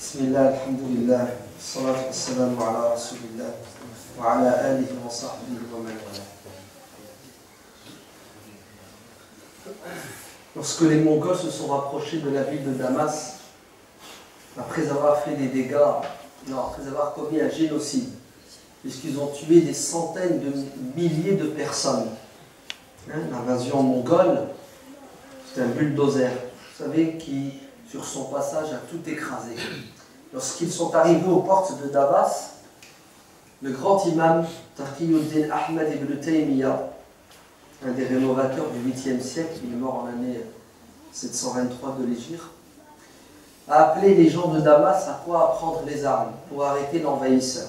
Bismillah, alhamdulillah, salatu wassalamu ala rasulillah, wa ala alihi wa sahbihi wa man wala. Lorsque les Mongols se sont rapprochés de la ville de Damas, après avoir fait des dégâts, après avoir commis un génocide, puisqu'ils ont tué des centaines de milliers de personnes, l'invasion mongole, c'est un bulldozer, vous savez, qui, sur son passage, a tout écrasé. Lorsqu'ils sont arrivés aux portes de Damas, le grand imam Taqiyuddin Ahmad ibn Taymiyyah, un des rénovateurs du 8e siècle, il est mort en l'année 723 de l'Hégire, a appelé les gens de Damas à quoi? À prendre les armes pour arrêter l'envahisseur.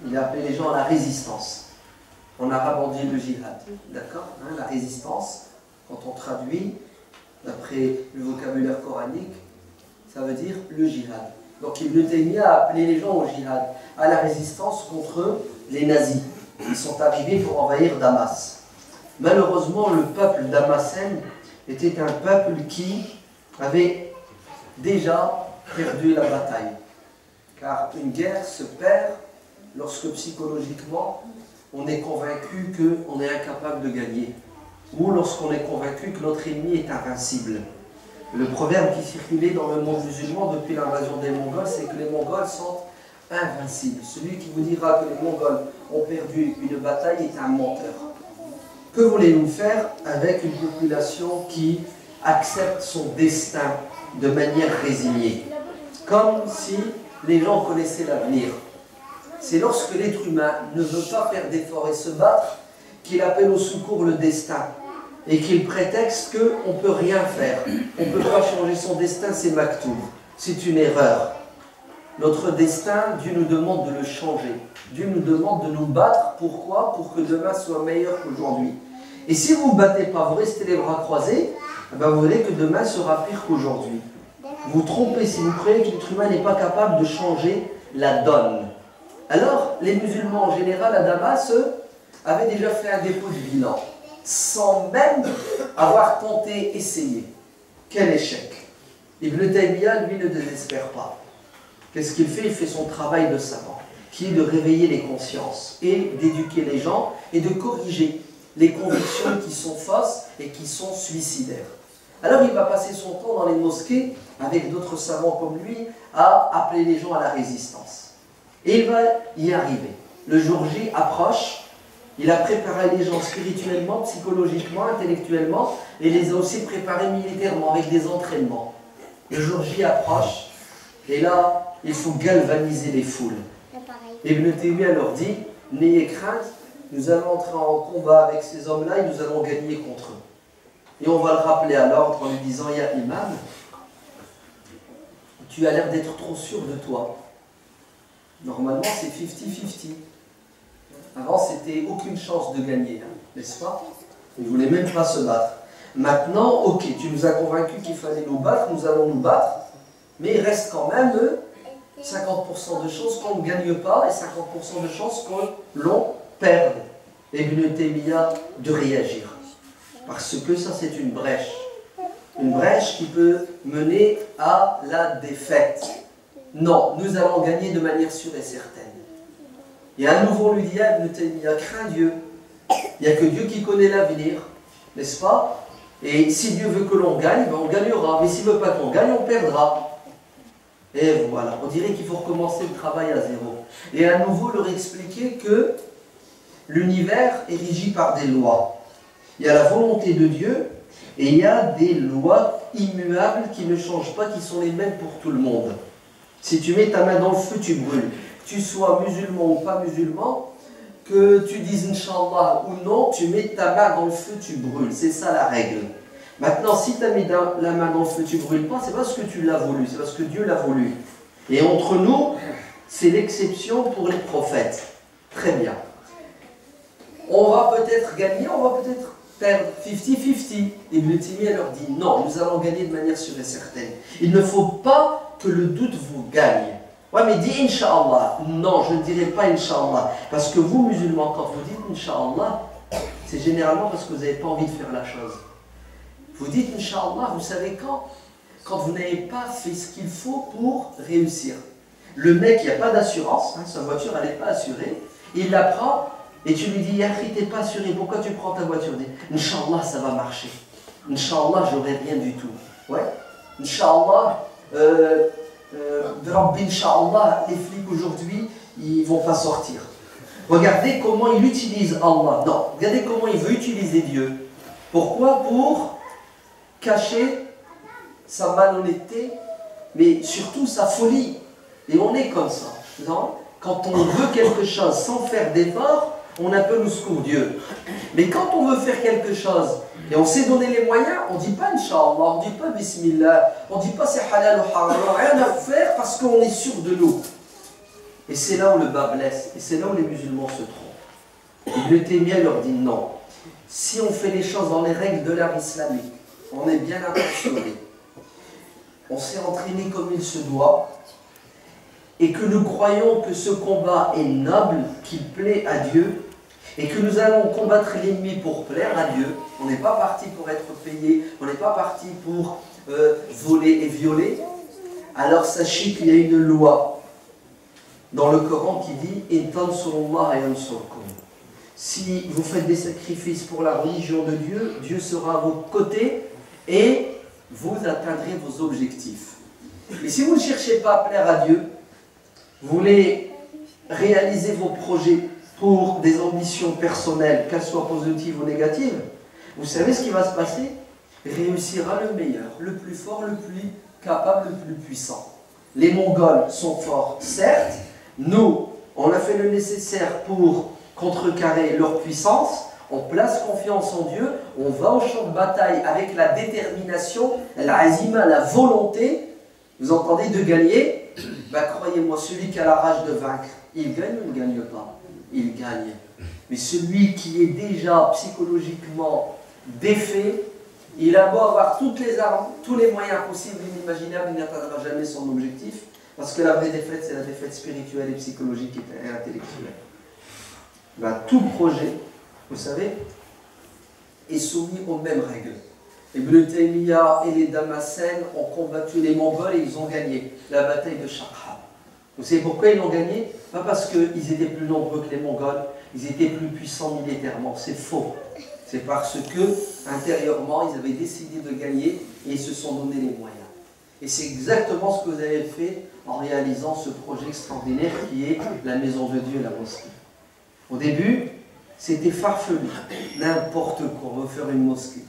Il a appelé les gens à la résistance. En arabe, on dit le jihad. D'accord, la résistance, quand on traduit, d'après le vocabulaire coranique, ça veut dire le jihad. Donc Ibn Taymiyyah a appelé les gens au jihad, à la résistance contre les nazis. Ils sont arrivés pour envahir Damas. Malheureusement, le peuple damascène était un peuple qui avait déjà perdu la bataille. Car une guerre se perd lorsque psychologiquement on est convaincu qu'on est incapable de gagner, ou lorsqu'on est convaincu que notre ennemi est invincible. Le proverbe qui circulait dans le monde musulman depuis l'invasion des Mongols, c'est que les Mongols sont invincibles. Celui qui vous dira que les Mongols ont perdu une bataille est un menteur. Que voulez-vous faire avec une population qui accepte son destin de manière résignée? Comme si les gens connaissaient l'avenir. C'est lorsque l'être humain ne veut pas faire d'efforts et se battre qu'il appelle au secours le destin et qu'il prétexte qu'on ne peut rien faire. On ne peut pas changer son destin, c'est maktoub. C'est une erreur. Notre destin, Dieu nous demande de le changer. Dieu nous demande de nous battre. Pourquoi? Pour que demain soit meilleur qu'aujourd'hui. Et si vous ne vous battez pas, vous restez les bras croisés, vous verrez que demain sera pire qu'aujourd'hui. Vous vous trompez si vous croyez que l'être humain n'est pas capable de changer la donne. Alors, les musulmans en général à Damas avaient déjà fait un dépôt de bilan, sans même avoir tenté, essayé. Quel échec! Ibn Taymiyyah, lui, ne désespère pas. Qu'est-ce qu'il fait? Il fait son travail de savant, qui est de réveiller les consciences et d'éduquer les gens et de corriger les convictions qui sont fausses et qui sont suicidaires. Alors il va passer son temps dans les mosquées, avec d'autres savants comme lui, à appeler les gens à la résistance. Et il va y arriver. Le jour J approche, il a préparé les gens spirituellement, psychologiquement, intellectuellement, et les a aussi préparés militairement, avec des entraînements. Le jour J approche, et là, il faut galvaniser les foules. Et Ibn Taymiyyah leur dit, n'ayez crainte, nous allons entrer en combat avec ces hommes-là et nous allons gagner contre eux. Et on va le rappeler à l'ordre en lui disant, ya imam, tu as l'air d'être trop sûr de toi. Normalement, c'est 50-50. Avant, c'était aucune chance de gagner, n'est-ce pas? Ils ne voulaient même pas se battre. Maintenant, ok, tu nous as convaincus qu'il fallait nous battre, nous allons nous battre, mais il reste quand même 50% de chances qu'on ne gagne pas et 50% de chances qu'on l'on perde. Et Ibn Taymiyyah de réagir. Parce que ça, c'est une brèche. Une brèche qui peut mener à la défaite. Non, nous allons gagner de manière sûre et certaine. Et à nouveau, on lui dit, Ibn Taymiyyah, crains Dieu. Il n'y a que Dieu qui connaît l'avenir, n'est-ce pas? Et si Dieu veut que l'on gagne, on gagnera. Mais s'il ne veut pas qu'on gagne, on perdra. Et voilà, on dirait qu'il faut recommencer le travail à zéro. Et à nouveau, leur expliquer que l'univers est régi par des lois. Il y a la volonté de Dieu et il y a des lois immuables qui ne changent pas, qui sont les mêmes pour tout le monde. Si tu mets ta main dans le feu, tu brûles. Tu sois musulman ou pas musulman, que tu dises Inch'Allah ou non, tu mets ta main dans le feu, tu brûles. C'est ça la règle. Maintenant, si tu as mis la main dans le feu, tu ne brûles pas, c'est parce que tu l'as voulu, c'est parce que Dieu l'a voulu. Et entre nous, c'est l'exception pour les prophètes. Très bien. On va peut-être gagner, on va peut-être perdre 50-50. Ibn Taymiyyah leur dit non, nous allons gagner de manière sûre et certaine. Il ne faut pas que le doute vous gagne. Ouais, mais dis Inch'Allah. Non, je ne dirai pas Inch'Allah. Parce que vous, musulmans, quand vous dites Inch'Allah, c'est généralement parce que vous n'avez pas envie de faire la chose. Vous dites Inch'Allah, vous savez quand? quand vous n'avez pas fait ce qu'il faut pour réussir. Le mec, il n'y a pas d'assurance, hein, sa voiture, elle n'est pas assurée, il la prend, et tu lui dis, Yahri, t'es pas assuré, pourquoi tu prends ta voiture? Il dit, Inch'Allah, ça va marcher. Inch'Allah, j'aurai rien du tout. Ouais. Inch'Allah, Rabbi, Inch'Allah, les flics aujourd'hui, ils ne vont pas sortir. Regardez comment il utilise Allah. Non, regardez comment il veut utiliser Dieu. Pourquoi? Pour cacher sa malhonnêteté, mais surtout sa folie. Et on est comme ça. Non? Quand on veut quelque chose sans faire d'effort, on appelle au secours Dieu. Mais quand on veut faire quelque chose et on s'est donné les moyens, on ne dit pas Inch'Allah, on ne dit pas Bismillah, on ne dit pas c'est halal ou haram, rien à faire parce qu'on est sûr de nous. Et c'est là où le bas blesse, et c'est là où les musulmans se trompent. Ibn Taymiyyah leur dit non. Si on fait les choses dans les règles de l'art islamique, on est bien intentionné, on s'est entraîné comme il se doit, et que nous croyons que ce combat est noble, qu'il plaît à Dieu, et que nous allons combattre l'ennemi pour plaire à Dieu, on n'est pas parti pour être payé, on n'est pas parti pour voler et violer, alors sachez qu'il y a une loi dans le Coran qui dit « Intansurullah yansurkum ». Si vous faites des sacrifices pour la religion de Dieu, Dieu sera à vos côtés et vous atteindrez vos objectifs. Et si vous ne cherchez pas à plaire à Dieu, vous voulez réaliser vos projets pour des ambitions personnelles, qu'elles soient positives ou négatives, vous savez ce qui va se passer? Réussira le meilleur, le plus fort, le plus capable, le plus puissant. Les Mongols sont forts, certes. Nous, on a fait le nécessaire pour contrecarrer leur puissance. On place confiance en Dieu. On va au champ de bataille avec la détermination, l'azima, la volonté. Vous entendez, de gagner? Ben, croyez-moi, celui qui a la rage de vaincre, il gagne ou il ne gagne pas? Il gagne. Mais celui qui est déjà psychologiquement défait, il a beau avoir toutes les armes, tous les moyens possibles et inimaginables, il n'atteindra jamais son objectif. Parce que la vraie défaite, c'est la défaite spirituelle et psychologique et intellectuelle. Ben, tout projet, vous savez, est soumis aux mêmes règles. Ibn Taymiyyah et les Damascènes ont combattu les Mongols et ils ont gagné la bataille de Shakhab. Vous savez pourquoi ils l'ont gagné? Pas parce qu'ils étaient plus nombreux que les Mongols, ils étaient plus puissants militairement, c'est faux. C'est parce que, intérieurement, ils avaient décidé de gagner et ils se sont donné les moyens. Et c'est exactement ce que vous avez fait en réalisant ce projet extraordinaire qui est la maison de Dieu, la mosquée. Au début, c'était farfelu, n'importe quoi, on veut faire une mosquée.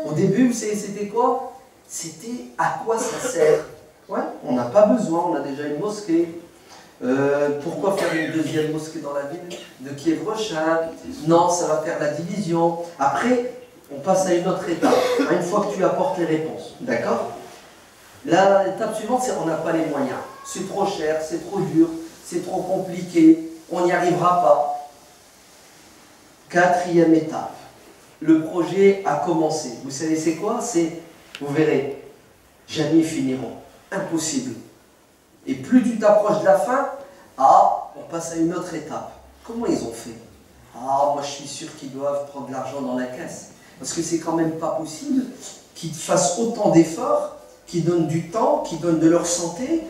Au début, vous savez, c'était quoi? C'était à quoi ça sert? Ouais, on n'a pas besoin, on a déjà une mosquée. Pourquoi faire une deuxième mosquée dans la ville de Kiev-Rochin? Non, ça va faire la division. Après, on passe à une autre étape, une fois que tu apportes les réponses. D'accord? L'étape suivante, c'est on n'a pas les moyens. C'est trop cher, c'est trop dur, c'est trop compliqué, on n'y arrivera pas. Quatrième étape. Le projet a commencé. Vous savez c'est quoi? C'est, vous verrez, jamais ils finiront. Impossible. Et plus tu t'approches de la fin, on passe à une autre étape. Comment ils ont fait? Moi je suis sûr qu'ils doivent prendre de l'argent dans la caisse. Parce que c'est quand même pas possible qu'ils fassent autant d'efforts, qu'ils donnent du temps, qu'ils donnent de leur santé.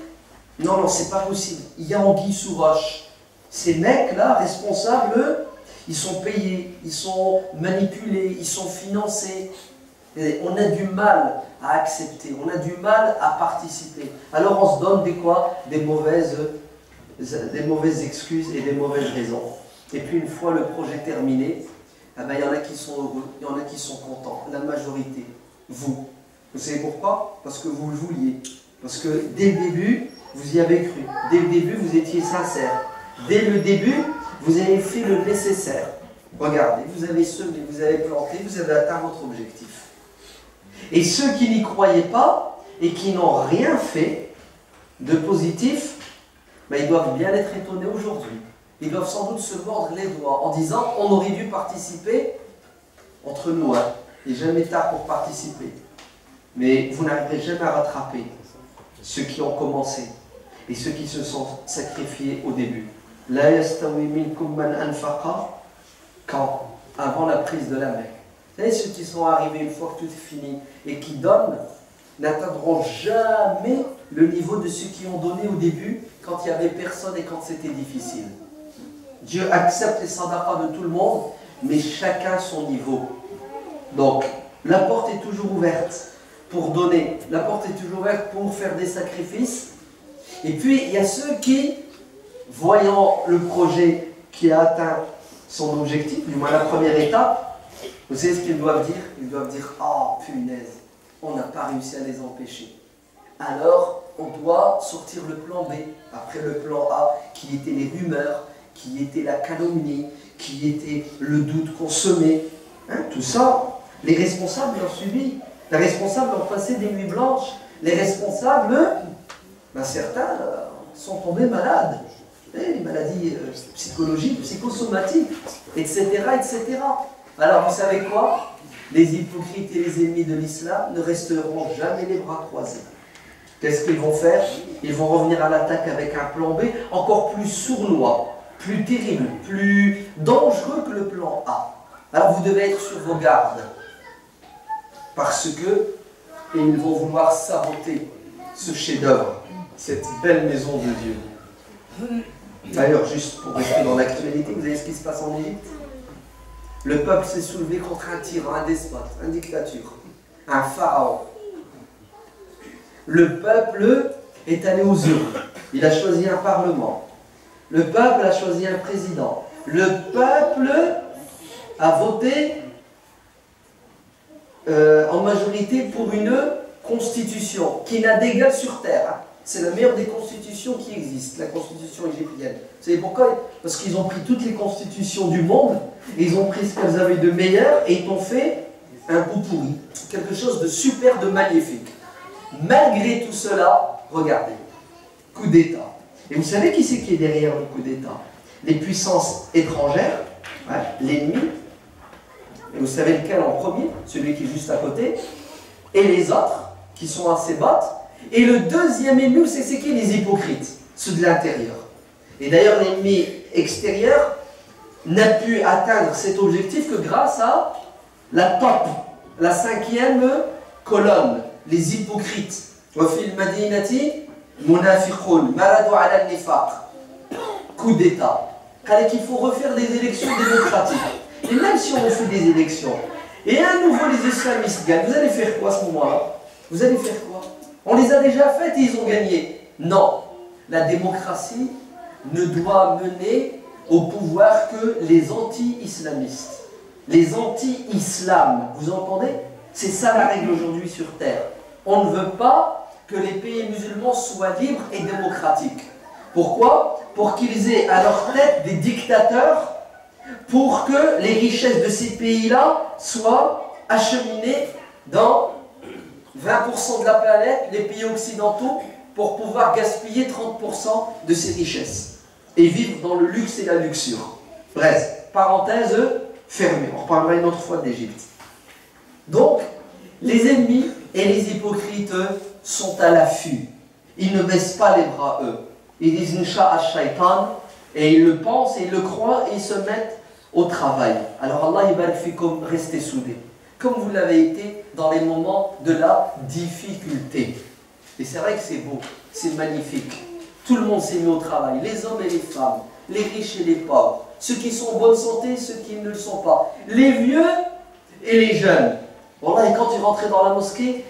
Non, non, c'est pas possible. Il y a anguille sous roche. Ces mecs-là, responsables, eux, ils sont payés, ils sont manipulés, ils sont financés. Et on a du mal à accepter, on a du mal à participer. Alors on se donne des quoi? Des mauvaises excuses et des mauvaises raisons. Et puis une fois le projet terminé, il y en a qui sont heureux, il y en a qui sont contents. La majorité, vous. Vous savez pourquoi? Parce que vous le vouliez. Parce que dès le début, vous y avez cru. Dès le début, vous étiez sincère. Dès le début, vous avez fait le nécessaire. Regardez, vous avez semé, vous avez planté, vous avez atteint votre objectif. Et ceux qui n'y croyaient pas et qui n'ont rien fait de positif, ils doivent bien être étonnés aujourd'hui. Ils doivent sans doute se mordre les doigts en disant on aurait dû participer entre nous. Il n'est jamais tard pour participer. Mais vous n'arriverez jamais à rattraper ceux qui ont commencé et ceux qui se sont sacrifiés au début. La yastawi minkum man anfaqa, quand? Avant la prise de la Mecque. Vous savez, ceux qui sont arrivés une fois que tout est fini et qui donnent, n'atteindront jamais le niveau de ceux qui ont donné au début, quand il n'y avait personne et quand c'était difficile. Dieu accepte les sadaqas de tout le monde, mais chacun son niveau. Donc, la porte est toujours ouverte pour donner. La porte est toujours ouverte pour faire des sacrifices. Et puis, il y a ceux qui, voyant le projet qui a atteint son objectif, du moins la première étape, vous savez ce qu'ils doivent dire? Ils doivent dire « Ah, punaise, on n'a pas réussi à les empêcher. » Alors, on doit sortir le plan B, après le plan A, qui était les rumeurs, qui était la calomnie, qui était le doute consommé. Hein, tout ça, les responsables l'ont subi. Les responsables ont passé des nuits blanches. Les responsables, certains sont tombés malades. Les maladies psychologiques, psychosomatiques, etc., etc. Alors, vous savez quoi? Les hypocrites et les ennemis de l'islam ne resteront jamais les bras croisés. Qu'est-ce qu'ils vont faire? Ils vont revenir à l'attaque avec un plan B encore plus sournois, plus terrible, plus dangereux que le plan A. Alors vous devez être sur vos gardes. Parce que ils vont vouloir saboter ce chef-d'œuvre, cette belle maison de Dieu. D'ailleurs, juste pour rester dans l'actualité, vous savez ce qui se passe en Égypte? Le peuple s'est soulevé contre un tyran, un despote, une dictature, un pharaon. Le peuple est allé aux urnes. Il a choisi un parlement. Le peuple a choisi un président. Le peuple a voté en majorité pour une constitution qui n'a d'égal sur terre. C'est la meilleure des constitutions qui existent, la constitution égyptienne. Vous savez pourquoi? Parce qu'ils ont pris toutes les constitutions du monde, et ils ont pris ce qu'elles avaient de meilleur, et ils ont fait un bout pourri. Quelque chose de super, de magnifique. Malgré tout cela, regardez, coup d'État. Et vous savez qui c'est qui est derrière le coup d'État? Les puissances étrangères, ouais, l'ennemi, et vous savez lequel en premier? Celui qui est juste à côté, et les autres, qui sont à ses bottes. Et le deuxième ennemi, c'est qui? Les hypocrites, ceux de l'intérieur. Et d'ailleurs, l'ennemi extérieur n'a pu atteindre cet objectif que grâce à la top, la cinquième colonne, les hypocrites. Wafil Madinati, Munafiqun, Maradu ala al-Nifaq. Coup d'État. Il faut refaire des élections démocratiques. Et même si on fait des élections, et à nouveau les islamistes gagnent, vous allez faire quoi à ce moment-là? Vous allez faire quoi? On les a déjà faites et ils ont gagné. Non. La démocratie ne doit mener au pouvoir que les anti-islamistes. Les anti-islam. Vous entendez? C'est ça la règle aujourd'hui sur Terre. On ne veut pas que les pays musulmans soient libres et démocratiques. Pourquoi? Pour qu'ils aient à leur tête des dictateurs, pour que les richesses de ces pays-là soient acheminées dans 20% de la planète, les pays occidentaux, pour pouvoir gaspiller 30% de ces richesses et vivre dans le luxe et la luxure. Bref, parenthèse fermée. On reparlera une autre fois d'Égypte. Donc, les ennemis et les hypocrites sont à l'affût. Ils ne baissent pas les bras, eux. Ils disent Insha al-Shaytan, et ils le pensent, et ils le croient, et ils se mettent au travail. Alors Allah yabarak fikum, restez soudés. Comme vous l'avez été dans les moments de la difficulté. Et c'est vrai que c'est beau, c'est magnifique. Tout le monde s'est mis au travail, les hommes et les femmes, les riches et les pauvres, ceux qui sont en bonne santé, ceux qui ne le sont pas, les vieux et les jeunes. Bon là, et quand tu rentrais dans la mosquée,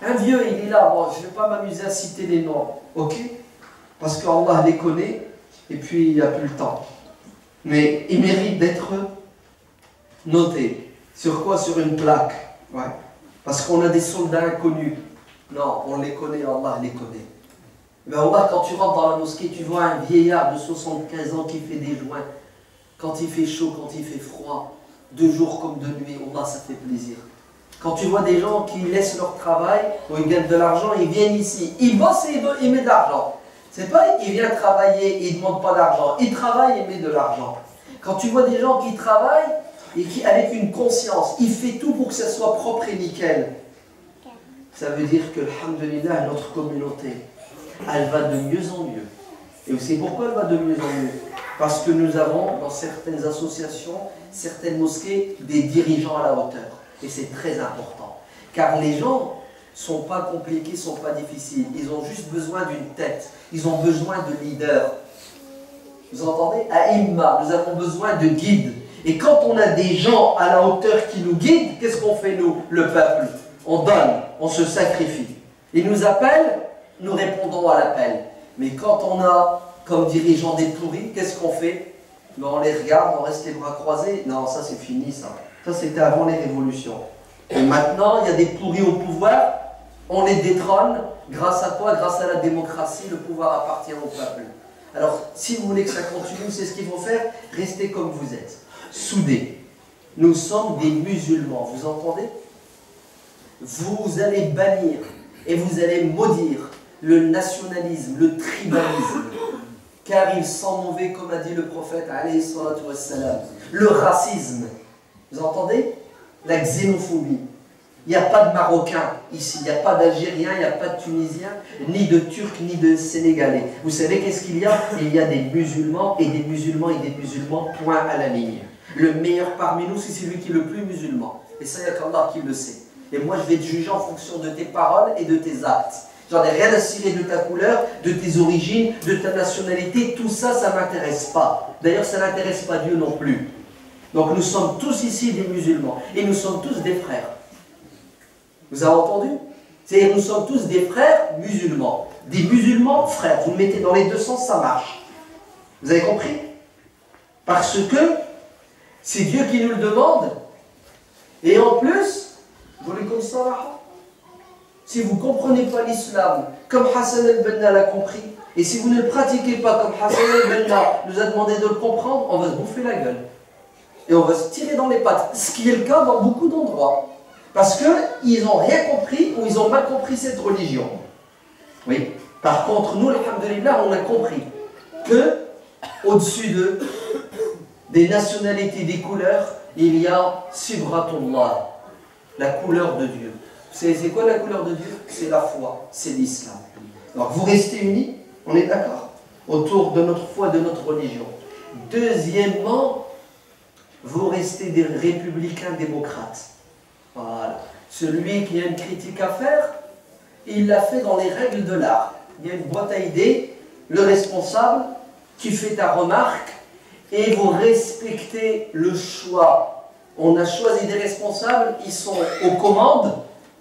un vieux, il est là. Bon, je ne vais pas m'amuser à citer les noms, ok? Parce qu'Allah les connaît, et puis il n'y a plus le temps. Mais il mérite d'être noté. Sur quoi? Sur une plaque. Ouais. Parce qu'on a des soldats inconnus. Non, on les connaît, Allah les connaît. Mais Allah, quand tu rentres dans la mosquée, tu vois un vieillard de 75 ans qui fait des joints. Quand il fait chaud, quand il fait froid, de jour comme de nuit, Allah, ça fait plaisir. Quand tu vois des gens qui laissent leur travail, où ils gagnent de l'argent, ils viennent ici. Ils bossent et ils mettent de l'argent. C'est pas il vient travailler et il ne demande pas d'argent. Il travaille et met de l'argent. Quand tu vois des gens qui travaillent et qui, avec une conscience, il fait tout pour que ça soit propre et nickel. Ça veut dire que, alhamdulillah, notre communauté, elle va de mieux en mieux. Et vous savez pourquoi elle va de mieux en mieux? Parce que nous avons, dans certaines associations, certaines mosquées, des dirigeants à la hauteur. Et c'est très important. Car les gens sont pas compliqués, sont pas difficiles. Ils ont juste besoin d'une tête. Ils ont besoin de leaders. Vous entendez? Aïmma, nous avons besoin de guides. Et quand on a des gens à la hauteur qui nous guident, qu'est-ce qu'on fait nous, le peuple? On donne, on se sacrifie. Ils nous appellent, nous répondons à l'appel. Mais quand on a comme dirigeants des pourris, qu'est-ce qu'on fait? Ben on les regarde, on reste les bras croisés. Non, ça c'est fini ça. Ça c'était avant les révolutions. Et maintenant, il y a des pourris au pouvoir, on les détrône. Grâce à quoi? Grâce à la démocratie, le pouvoir appartient au peuple. Alors, si vous voulez que ça continue, c'est ce qu'il faut faire, restez comme vous êtes. Soudés. Nous sommes des musulmans, vous entendez? Vous allez bannir et vous allez maudire le nationalisme, le tribalisme, car ils sont mauvais, comme a dit le prophète, alayhi salatu wassalam. Le racisme, vous entendez? La xénophobie. Il n'y a pas de Marocains ici, il n'y a pas d'Algériens, il n'y a pas de Tunisiens, ni de Turcs, ni de Sénégalais. Vous savez qu'est-ce qu'il y a? Il y a des musulmans et des musulmans et des musulmans, point à la ligne. Le meilleur parmi nous, c'est celui qui est le plus musulman. Et ça, il n'y a qu'Allah qui le sait. Et moi, je vais te juger en fonction de tes paroles et de tes actes. J'en ai rien à cirer de ta couleur, de tes origines, de ta nationalité. Tout ça, ça ne m'intéresse pas. D'ailleurs, ça n'intéresse pas Dieu non plus. Donc, nous sommes tous ici des musulmans. Et nous sommes tous des frères. Vous avez entendu? C'est-à-dire nous sommes tous des frères musulmans. Des musulmans frères. Vous le mettez dans les deux sens, ça marche. Vous avez compris? Parce que c'est Dieu qui nous le demande. Et en plus, vous voulez comme ça, si vous ne comprenez pas l'islam, comme Hassan al-Banna l'a compris, et si vous ne le pratiquez pas comme Hassan al-Banna nous a demandé de le comprendre, on va se bouffer la gueule. Et on va se tirer dans les pattes. Ce qui est le cas dans beaucoup d'endroits. Parce qu'ils n'ont rien compris ou ils ont mal compris cette religion. Oui. Par contre, nous, alhamdoulilah, on a compris que au-dessus des nationalités, des couleurs, il y a Sibratullah, la couleur de Dieu. C'est quoi la couleur de Dieu? C'est la foi, c'est l'islam. Alors vous restez unis, on est d'accord? Autour de notre foi, de notre religion. Deuxièmement, vous restez des républicains démocrates. Voilà. Celui qui a une critique à faire, il l'a fait dans les règles de l'art. Il y a une boîte à idées, le responsable, tu fais ta remarque et vous respectez le choix. On a choisi des responsables, ils sont aux commandes,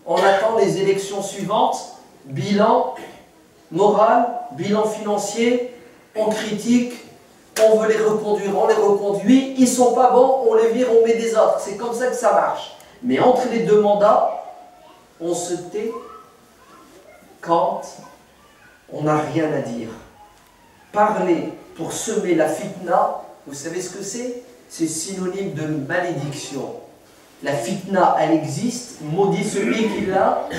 on attend les élections suivantes, bilan moral, bilan financier, on critique, on veut les reconduire, on les reconduit, ils ne sont pas bons, on les vire, on met des autres. C'est comme ça que ça marche. Mais entre les deux mandats, on se tait quand on n'a rien à dire. Parler pour semer la fitna, vous savez ce que c'est? C'est synonyme de malédiction. La fitna, elle existe, maudit celui qui la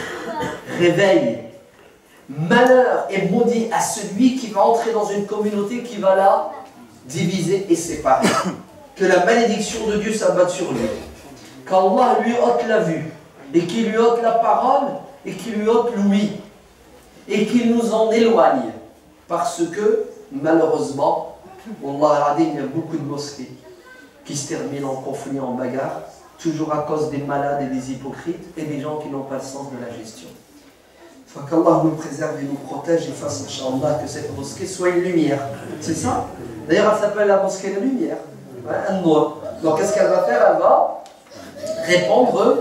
réveille. Malheur et maudit à celui qui va entrer dans une communauté qui va la diviser et séparer. Que la malédiction de Dieu s'abatte sur lui. Qu'Allah lui ôte la vue, et qu'il lui ôte la parole, et qu'il lui ôte l'ouïe, et qu'il nous en éloigne. Parce que, malheureusement, Wallah il y a beaucoup de mosquées qui se terminent en conflit, en bagarre, toujours à cause des malades et des hypocrites, et des gens qui n'ont pas le sens de la gestion. Il faut qu'Allah nous préserve et nous protège, et fasse, Inch'Allah, que cette mosquée soit une lumière. C'est ça? D'ailleurs, elle s'appelle la mosquée de la lumière. Donc, qu'est-ce qu'elle va faire? Elle va répandre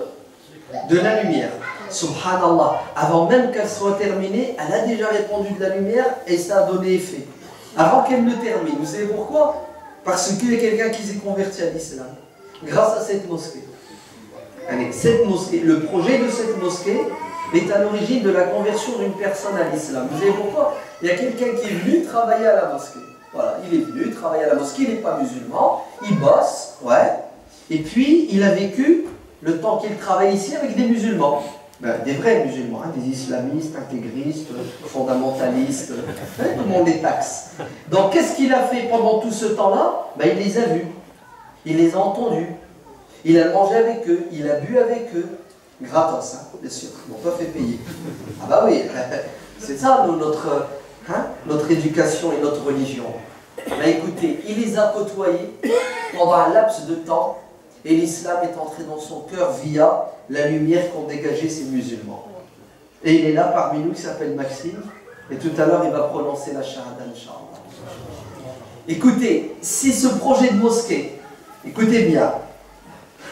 de la lumière. Subhanallah. Avant même qu'elle soit terminée, elle a déjà répandu de la lumière et ça a donné effet. Avant qu'elle ne termine. Vous savez pourquoi? Parce qu'il y a quelqu'un qui s'est converti à l'islam. Grâce à cette mosquée. Allez, cette mosquée, le projet de cette mosquée est à l'origine de la conversion d'une personne à l'islam. Vous savez pourquoi? Il y a quelqu'un qui est venu travailler à la mosquée. Voilà, il est venu travailler à la mosquée, il n'est pas musulman, il bosse, ouais. Et puis, il a vécu le temps qu'il travaille ici avec des musulmans. Ben, des vrais musulmans, hein, des islamistes, intégristes, fondamentalistes, hein, tout le monde les taxe. Donc, qu'est-ce qu'il a fait pendant tout ce temps-là? Ben, il les a vus, il les a entendus, il a mangé avec eux, il a bu avec eux, gratos, hein, bien sûr, ils n'ont pas fait payer. Ah bah oui, c'est ça notre éducation et notre religion. Ben, écoutez, il les a côtoyés pendant un laps de temps, et l'islam est entré dans son cœur via la lumière qu'ont dégagé ces musulmans. Et il est là parmi nous, qui s'appelle Maxime. Et tout à l'heure, il va prononcer la shahada, Inch'Allah. Écoutez, si ce projet de mosquée, écoutez bien,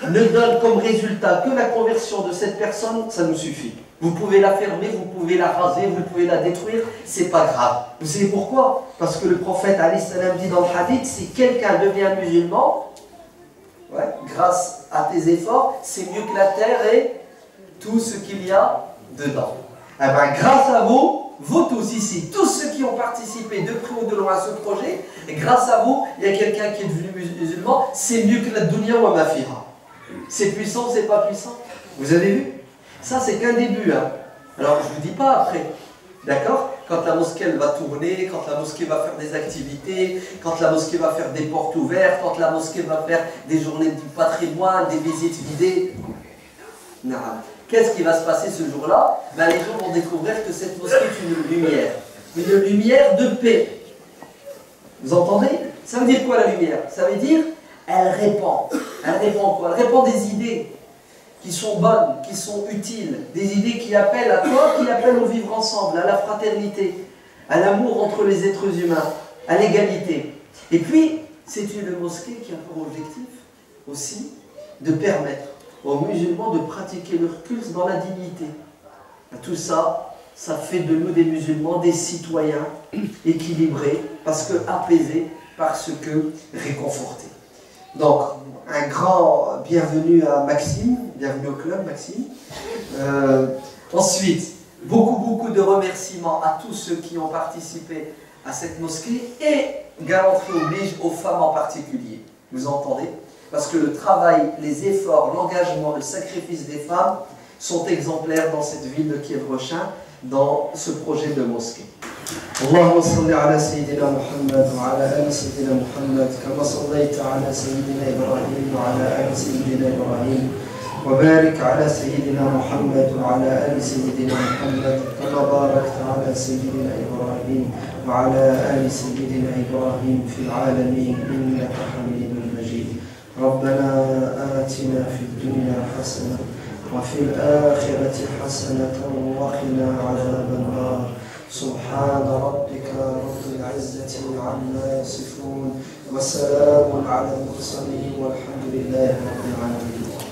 ne donne comme résultat que la conversion de cette personne, ça nous suffit. Vous pouvez la fermer, vous pouvez la raser, vous pouvez la détruire, c'est pas grave. Vous savez pourquoi? Parce que le prophète alayhi salam dit dans le hadith, si quelqu'un devient musulman, ouais, grâce à tes efforts, c'est mieux que la terre et tout ce qu'il y a dedans. Eh bien, grâce à vous, vous tous ici, tous ceux qui ont participé de près ou de loin à ce projet, et grâce à vous, il y a quelqu'un qui est devenu musulman, c'est mieux que la dunya ou ma fira. C'est puissant ou c'est pas puissant? Vous avez vu? Ça, c'est qu'un début. Hein. Alors, je ne vous dis pas après. D'accord? Quand la mosquée elle va tourner, quand la mosquée va faire des activités, quand la mosquée va faire des portes ouvertes, quand la mosquée va faire des journées du patrimoine, des visites guidées. Non. Qu'est-ce qui va se passer ce jour-là? Ben, les gens vont découvrir que cette mosquée est une lumière de paix. Vous entendez? Ça veut dire quoi la lumière? Ça veut dire, elle répand. Elle répand quoi? Elle répand des idées qui sont bonnes, qui sont utiles, des idées qui appellent à quoi? Qui appellent au vivre ensemble, à la fraternité, à l'amour entre les êtres humains, à l'égalité. Et puis, c'est une mosquée qui a pour objectif aussi de permettre aux musulmans de pratiquer leur culte dans la dignité. Tout ça, ça fait de nous des musulmans, des citoyens équilibrés, parce que apaisés, parce que réconfortés. Donc, un grand bienvenue à Maxime, bienvenue au club Maxime. Ensuite, beaucoup de remerciements à tous ceux qui ont participé à cette mosquée et galanterie oblige aux femmes en particulier. Vous entendez? Parce que le travail, les efforts, l'engagement, le sacrifice des femmes sont exemplaires dans cette ville de Kiev-Rochin, dans ce projet de mosquée. اللهم صل على سيدنا محمد وعلى آل سيدنا محمد كما صليت على سيدنا إبراهيم وعلى آل سيدنا إبراهيم وبارك على سيدنا محمد وعلى آل سيدنا محمد كما باركت على سيدنا إبراهيم وعلى آل سيدنا إبراهيم في العالمين إنك حميد مجيد ربنا آتنا في الدنيا حسنة وفي الآخرة حسنة وقنا عذاب النار سبحان ربك رب العزة عما يصفون وسلام على المرسلين والحمد لله رب العالمين